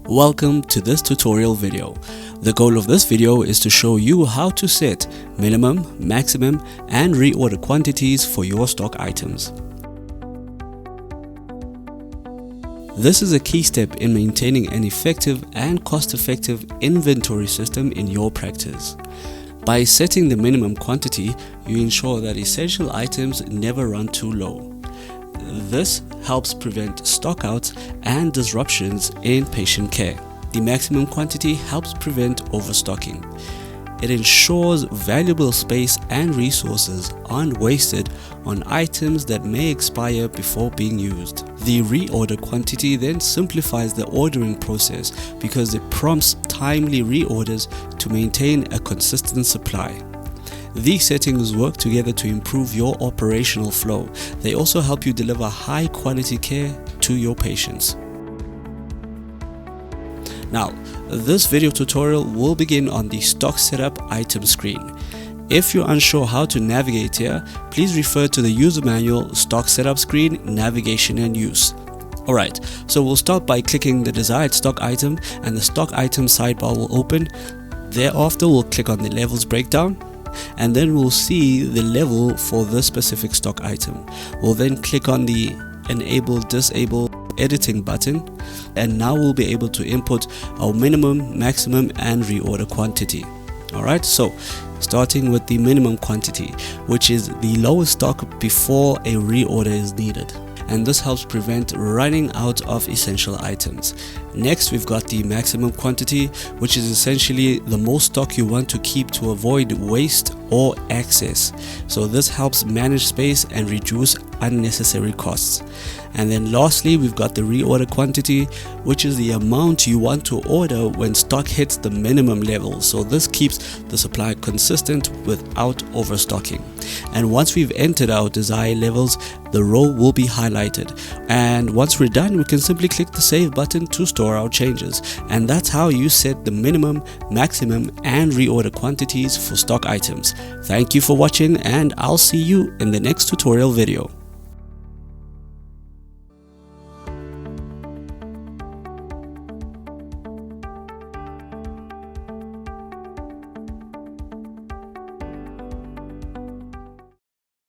Welcome to this tutorial video. The goal of this video is to show you how to set minimum, maximum and reorder quantities for your stock items. This is a key step in maintaining an effective and cost-effective inventory system in your practice. By setting the minimum quantity, you ensure that essential items never run too low. This helps prevent stockouts and disruptions in patient care. The maximum quantity helps prevent overstocking. It ensures valuable space and resources aren't wasted on items that may expire before being used. The reorder quantity then simplifies the ordering process because it prompts timely reorders to maintain a consistent supply. These settings work together to improve your operational flow. They also help you deliver high quality care to your patients. Now, this video tutorial will begin on the stock setup item screen. If you're unsure how to navigate here, please refer to the user manual, stock setup screen, navigation and use. Alright, so we'll start by clicking the desired stock item and the stock item sidebar will open. Thereafter, we'll click on the levels breakdown, and then we'll see the level for this specific stock item. We'll then click on the enable disable editing button, and now we'll be able to input our minimum, maximum and reorder quantity. Alright, so starting with the minimum quantity, which is the lowest stock before a reorder is needed, and this helps prevent running out of essential items. Next, we've got the maximum quantity, which is essentially the most stock you want to keep to avoid waste or excess. So this helps manage space and reduce unnecessary costs. And then lastly, we've got the reorder quantity, which is the amount you want to order when stock hits the minimum level. So this keeps the supply consistent without overstocking. And once we've entered our desired levels, the row will be highlighted. And once we're done, we can simply click the save button to store our changes. And that's how you set the minimum, maximum and reorder quantities for stock items. Thank you for watching, and I'll see you in the next tutorial video.